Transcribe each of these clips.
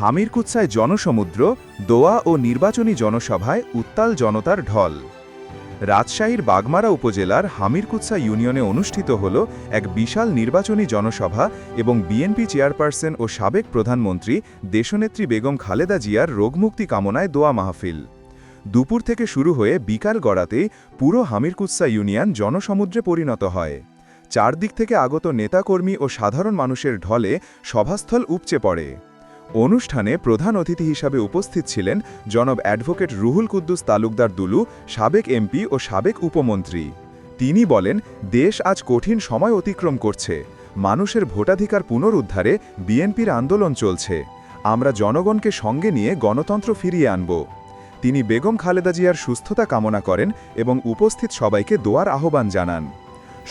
হামিরকুৎসায় জনসমুদ্র, দোয়া ও নির্বাচনী জনসভায় উত্তাল জনতার ঢল। রাজশাহীর বাগমারা উপজেলার হামিরকুৎসা ইউনিয়নে অনুষ্ঠিত হল এক বিশাল নির্বাচনী জনসভা এবং বিএনপি চেয়ারপারসন ও সাবেক প্রধানমন্ত্রী দেশনেত্রী বেগম খালেদা জিয়ার রোগমুক্তি কামনায় দোয়া মাহফিল। দুপুর থেকে শুরু হয়ে বিকাল গড়াতেই পুরো হামিরকুৎসা ইউনিয়ন জনসমুদ্রে পরিণত হয়। চারদিক থেকে আগত নেতাকর্মী ও সাধারণ মানুষের ঢলে সভাস্থল উপচে পড়ে। অনুষ্ঠানে প্রধান অতিথি হিসাবে উপস্থিত ছিলেন জনাব অ্যাডভোকেট রুহুল কুদ্দুস তালুকদার দুলু, সাবেক এমপি ও সাবেক উপমন্ত্রী। তিনি বলেন, দেশ আজ কঠিন সময় অতিক্রম করছে। মানুষের ভোটাধিকার পুনরুদ্ধারে বিএনপির আন্দোলন চলছে। আমরা জনগণকে সঙ্গে নিয়ে গণতন্ত্র ফিরিয়ে আনব। তিনি বেগম খালেদা জিয়ার সুস্থতা কামনা করেন এবং উপস্থিত সবাইকে দোয়ার আহ্বান জানান।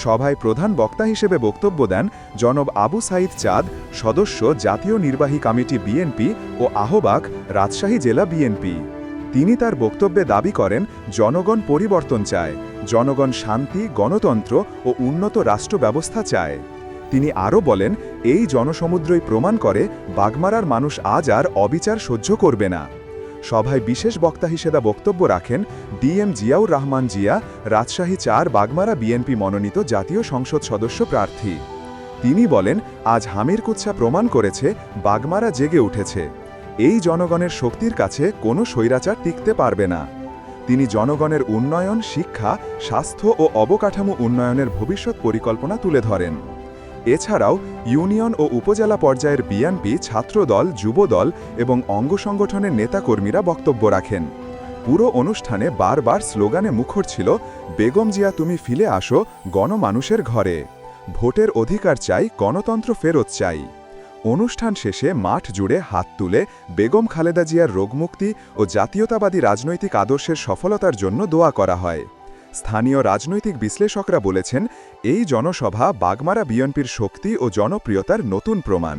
সভায় প্রধান বক্তা হিসেবে বক্তব্য দেন জনাব আবু সাঈদ চাঁদ, সদস্য জাতীয় নির্বাহী কমিটি বিএনপি ও আহ্বায়ক রাজশাহী জেলা বিএনপি। তিনি তার বক্তব্যে দাবি করেন, জনগণ পরিবর্তন চায়, জনগণ শান্তি, গণতন্ত্র ও উন্নত রাষ্ট্র ব্যবস্থা চায়। তিনি আরও বলেন, এই জনসমুদ্রই প্রমাণ করে বাগমারার মানুষ আজ আর অবিচার সহ্য করবে না। সভায় বিশেষ বক্তা হিসেবে বক্তব্য রাখেন ডিএম জিয়াউর রহমান জিয়া, রাজশাহী ৪ বাগমারা বিএনপি মনোনীত জাতীয় সংসদ সদস্য প্রার্থী। তিনি বলেন, আজ হামিরকুৎসা প্রমাণ করেছে বাগমারা জেগে উঠেছে। এই জনগণের শক্তির কাছে কোনো স্বৈরাচার টিকতে পারবে না। তিনি জনগণের উন্নয়ন, শিক্ষা, স্বাস্থ্য ও অবকাঠামো উন্নয়নের ভবিষ্যৎ পরিকল্পনা তুলে ধরেন। এছাড়াও ইউনিয়ন ও উপজেলা পর্যায়ের বিএনপি, ছাত্রদল, যুবদল এবং অঙ্গ সংগঠনের নেতাকর্মীরা বক্তব্য রাখেন। পুরো অনুষ্ঠানে বারবার স্লোগানে মুখর ছিল, বেগম জিয়া তুমি ফিরে আসো গণমানুষের ঘরে, ভোটের অধিকার চাই, গণতন্ত্র ফেরত চাই। অনুষ্ঠান শেষে মাঠ জুড়ে হাত তুলে বেগম খালেদা জিয়ার রোগমুক্তি ও জাতীয়তাবাদী রাজনৈতিক আদর্শের সফলতার জন্য দোয়া করা হয়। স্থানীয় রাজনৈতিক বিশ্লেষকরা বলেছেন, এই জনসভা বাগমারা বিএনপির শক্তি ও জনপ্রিয়তার নতুন প্রমাণ।